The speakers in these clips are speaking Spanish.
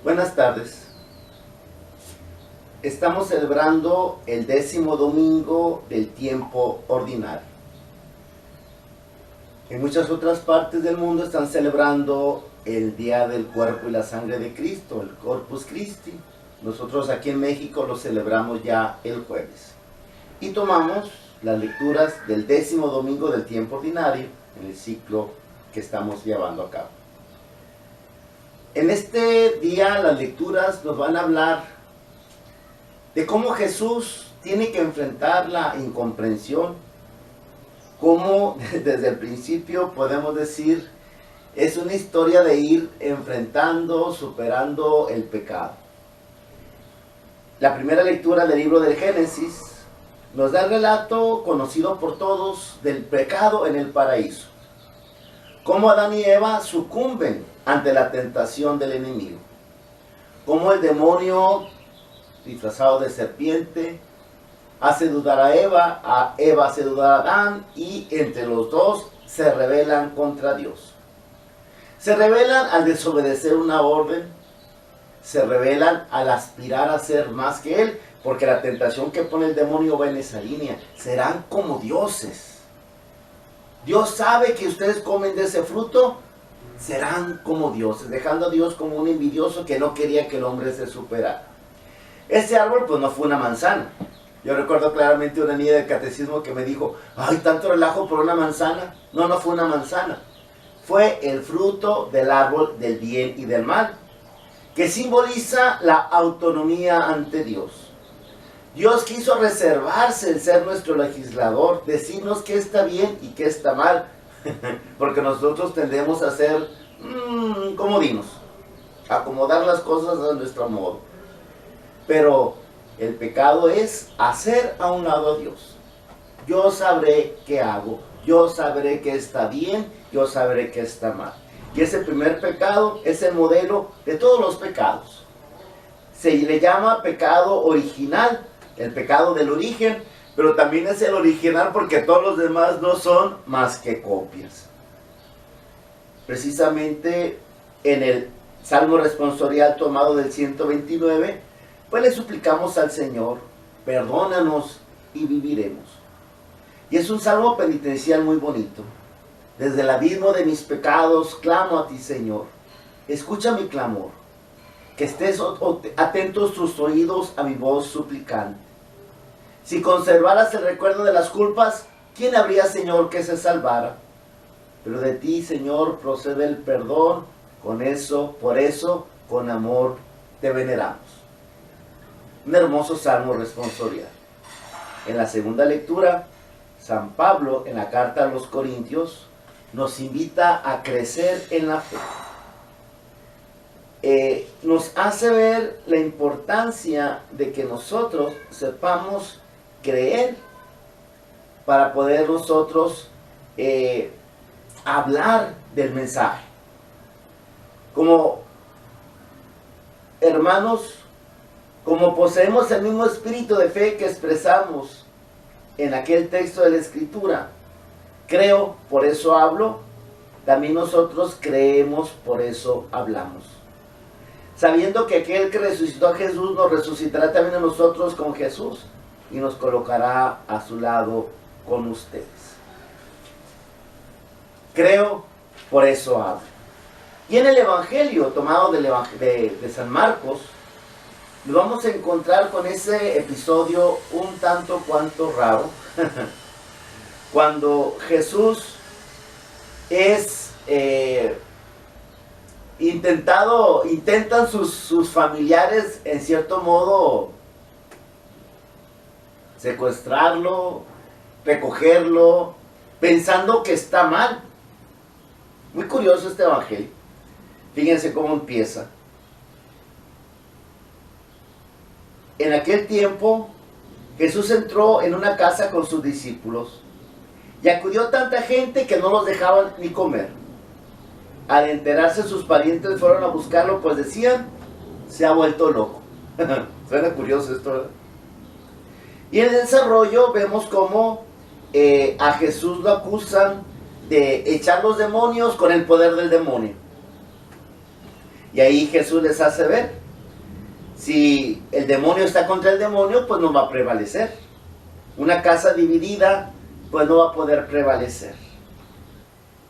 Buenas tardes. Estamos celebrando el 10º domingo del tiempo ordinario. En muchas otras partes del mundo están celebrando el Día del Cuerpo y la Sangre de Cristo, el Corpus Christi. Nosotros aquí en México lo celebramos ya el jueves. Y tomamos las lecturas del 10º domingo del tiempo ordinario en el ciclo que estamos llevando a cabo. En este día las lecturas nos van a hablar de cómo Jesús tiene que enfrentar la incomprensión, cómo desde el principio podemos decir es una historia de ir enfrentando, superando el pecado. La primera lectura del libro del Génesis nos da el relato conocido por todos del pecado en el paraíso. Cómo Adán y Eva sucumben ante la tentación del enemigo. Cómo el demonio, disfrazado de serpiente, hace dudar a Eva hace dudar a Adán, y entre los dos se rebelan contra Dios. Se rebelan al desobedecer una orden, se rebelan al aspirar a ser más que Él, porque la tentación que pone el demonio va en esa línea. Serán como dioses. Dios sabe que ustedes comen de ese fruto, serán como dioses, dejando a Dios como un envidioso que no quería que el hombre se superara. Ese árbol pues no fue una manzana. Yo recuerdo claramente una niña del catecismo que me dijo, ay, tanto relajo por una manzana. No, no fue una manzana. Fue el fruto del árbol del bien y del mal, que simboliza la autonomía ante Dios. Dios quiso reservarse el ser nuestro legislador, decirnos qué está bien y qué está mal, porque nosotros tendemos a ser comodinos, acomodar las cosas a nuestro modo. Pero el pecado es hacer a un lado a Dios. Yo sabré qué hago, yo sabré qué está bien, yo sabré qué está mal. Y ese primer pecado es el modelo de todos los pecados. Se le llama pecado original, el pecado del origen, pero también es el original porque todos los demás no son más que copias. Precisamente en el Salmo responsorial tomado del 129, pues le suplicamos al Señor, perdónanos y viviremos. Y es un salmo penitencial muy bonito. Desde el abismo de mis pecados clamo a ti, Señor. Escucha mi clamor. Que estés atentos tus oídos a mi voz suplicante. Si conservaras el recuerdo de las culpas, ¿quién habría, Señor, que se salvara? Pero de ti, Señor, procede el perdón. Por eso, con amor te veneramos. Un hermoso salmo responsorial. En la segunda lectura, San Pablo, en la carta a los Corintios, nos invita a crecer en la fe. Nos hace ver la importancia de que nosotros sepamos creer para poder nosotros hablar del mensaje. Como hermanos, como poseemos el mismo espíritu de fe que expresamos en aquel texto de la Escritura, creo, por eso hablo, también nosotros creemos, por eso hablamos. Sabiendo que aquel que resucitó a Jesús nos resucitará también a nosotros con Jesús y nos colocará a su lado con ustedes. Creo, por eso hablo. Y en el Evangelio tomado de San Marcos, nos vamos a encontrar con ese episodio un tanto cuanto raro, cuando Jesús es intentan sus familiares en cierto modo secuestrarlo, recogerlo, pensando que está mal. Muy curioso este evangelio. Fíjense cómo empieza. En aquel tiempo, Jesús entró en una casa con sus discípulos y acudió tanta gente que no los dejaban ni comer. Al enterarse, sus parientes fueron a buscarlo, pues decían, se ha vuelto loco. Suena curioso esto, ¿verdad? Y en el desarrollo vemos cómo a Jesús lo acusan de echar los demonios con el poder del demonio. Y ahí Jesús les hace ver, si el demonio está contra el demonio, pues no va a prevalecer. Una casa dividida, pues no va a poder prevalecer.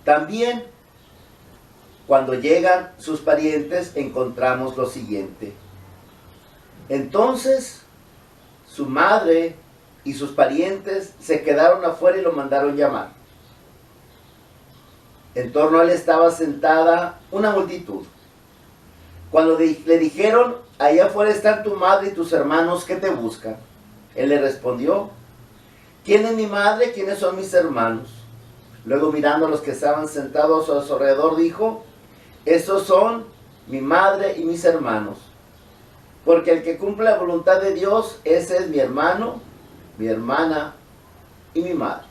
También, cuando llegan sus parientes, encontramos lo siguiente. Entonces, su madre y sus parientes se quedaron afuera y lo mandaron llamar. En torno a él estaba sentada una multitud. Cuando le dijeron, allá afuera están tu madre y tus hermanos que te buscan, él le respondió, ¿quién es mi madre? ¿Quiénes son mis hermanos? Luego, mirando a los que estaban sentados a su alrededor, dijo, estos son mi madre y mis hermanos, porque el que cumple la voluntad de Dios, ese es mi hermano, mi hermana y mi madre.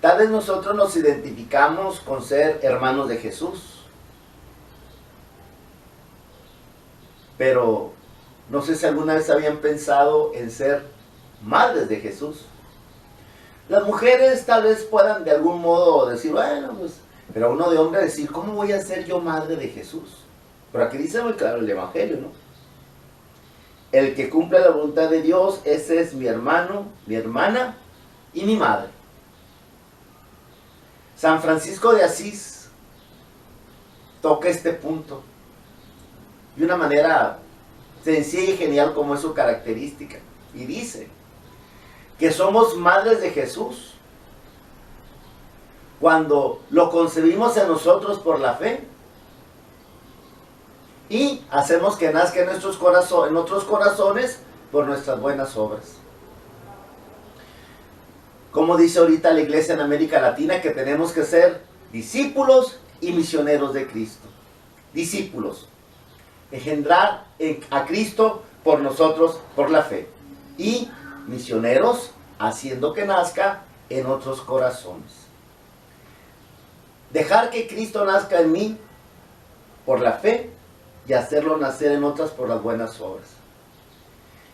Tal vez nosotros nos identificamos con ser hermanos de Jesús, pero no sé si alguna vez habían pensado en ser madres de Jesús. Las mujeres tal vez puedan de algún modo decir, bueno, pues, pero uno de hombre decir, ¿cómo voy a ser yo madre de Jesús? Pero aquí dice muy claro el Evangelio, ¿no? El que cumple la voluntad de Dios, ese es mi hermano, mi hermana y mi madre. San Francisco de Asís toca este punto de una manera sencilla y genial como es su característica. Y dice que somos madres de Jesús cuando lo concebimos en nosotros por la fe y hacemos que nazca en nuestros corazones por nuestras buenas obras. Como dice ahorita la iglesia en América Latina, que tenemos que ser discípulos y misioneros de Cristo. Discípulos. Engendrar a Cristo por nosotros, por la fe. Y misioneros, haciendo que nazca en otros corazones. Dejar que Cristo nazca en mí por la fe y hacerlo nacer en otras por las buenas obras.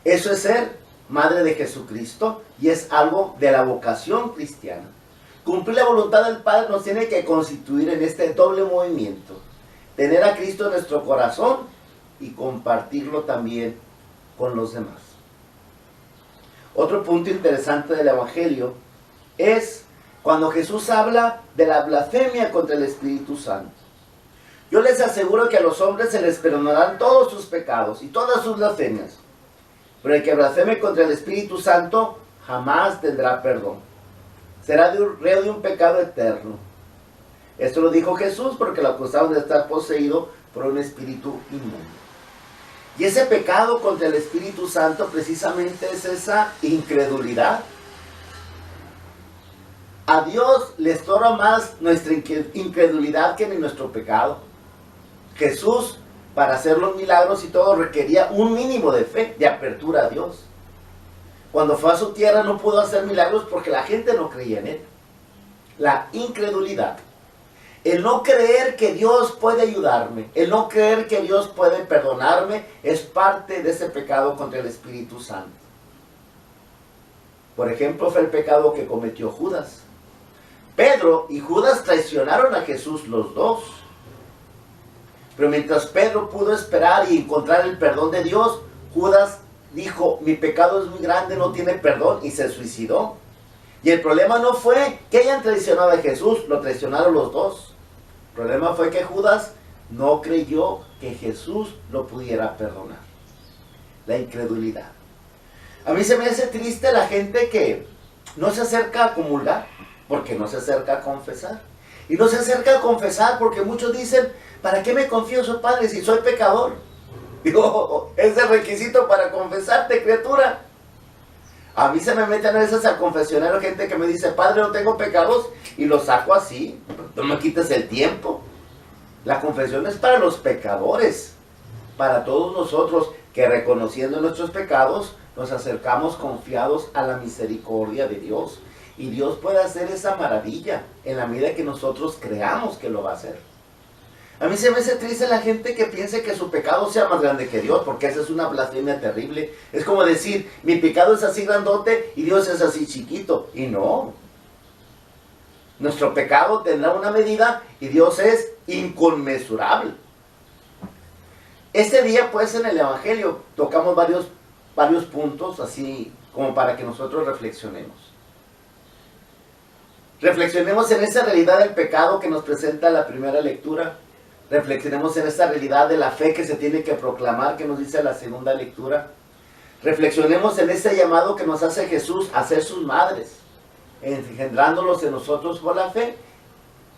Eso es ser madre de Jesucristo y es algo de la vocación cristiana. Cumplir la voluntad del Padre nos tiene que constituir en este doble movimiento. Tener a Cristo en nuestro corazón y compartirlo también con los demás. Otro punto interesante del Evangelio es cuando Jesús habla de la blasfemia contra el Espíritu Santo. Yo les aseguro que a los hombres se les perdonarán todos sus pecados y todas sus blasfemias, pero el que blasfeme contra el Espíritu Santo jamás tendrá perdón. Será reo de un pecado eterno. Esto lo dijo Jesús porque lo acusaban de estar poseído por un espíritu inmundo. Y ese pecado contra el Espíritu Santo precisamente es esa incredulidad. A Dios le estorba más nuestra incredulidad que ni nuestro pecado. Jesús, para hacer los milagros y todo, requería un mínimo de fe, de apertura a Dios. Cuando fue a su tierra no pudo hacer milagros porque la gente no creía en él. La incredulidad. El no creer que Dios puede ayudarme, el no creer que Dios puede perdonarme, es parte de ese pecado contra el Espíritu Santo. Por ejemplo, fue el pecado que cometió Judas. Pedro y Judas traicionaron a Jesús los dos. Pero mientras Pedro pudo esperar y encontrar el perdón de Dios, Judas dijo, mi pecado es muy grande, no tiene perdón, y se suicidó. Y el problema no fue que hayan traicionado a Jesús, lo traicionaron los dos. El problema fue que Judas no creyó que Jesús lo pudiera perdonar. La incredulidad. A mí se me hace triste la gente que no se acerca a comulgar, porque no se acerca a confesar. Y no se acerca a confesar porque muchos dicen, ¿para qué me confieso, Padre, si soy pecador? Digo, es el requisito para confesarte, criatura. A mí se me meten a veces al confesionario gente que me dice, Padre, no tengo pecados, y lo saco así. No me quites el tiempo. La confesión es para los pecadores, para todos nosotros que reconociendo nuestros pecados, nos acercamos confiados a la misericordia de Dios. Y Dios puede hacer esa maravilla en la medida que nosotros creamos que lo va a hacer. A mí se me hace triste la gente que piense que su pecado sea más grande que Dios, porque esa es una blasfemia terrible. Es como decir, mi pecado es así grandote y Dios es así chiquito. Y no. Nuestro pecado tendrá una medida y Dios es inconmensurable. Este día, pues, en el Evangelio tocamos varios puntos, así como para que nosotros reflexionemos. Reflexionemos en esa realidad del pecado que nos presenta la primera lectura. Reflexionemos en esa realidad de la fe que se tiene que proclamar, que nos dice la segunda lectura. Reflexionemos en ese llamado que nos hace Jesús a ser sus madres, engendrándolos en nosotros por la fe,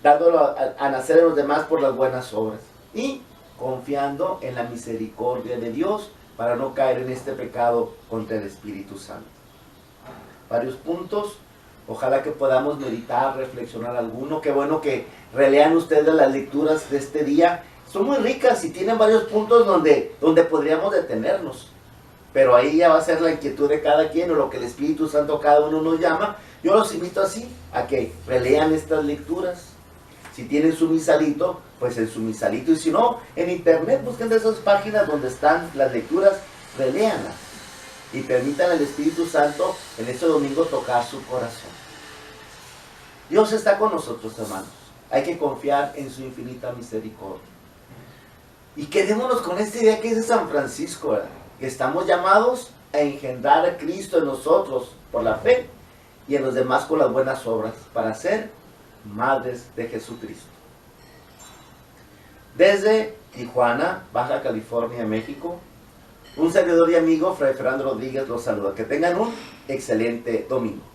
dándolo a nacer en los demás por las buenas obras. Y confiando en la misericordia de Dios para no caer en este pecado contra el Espíritu Santo. Varios puntos. Ojalá que podamos meditar, reflexionar alguno. Qué bueno que relean ustedes las lecturas de este día. Son muy ricas y tienen varios puntos donde podríamos detenernos. Pero ahí ya va a ser la inquietud de cada quien o lo que el Espíritu Santo cada uno nos llama. Yo los invito así, a que relean estas lecturas. Si tienen su misalito, pues en su misalito. Y si no, en internet busquen de esas páginas donde están las lecturas, reléanlas. Y permitan al Espíritu Santo en este domingo tocar su corazón. Dios está con nosotros, hermanos. Hay que confiar en su infinita misericordia. Y quedémonos con esta idea que dice San Francisco, ¿verdad? Que estamos llamados a engendrar a Cristo en nosotros por la fe y en los demás con las buenas obras para ser madres de Jesucristo. Desde Tijuana, Baja California, México, un servidor y amigo, Fray Fernando Rodríguez, los saluda. Que tengan un excelente domingo.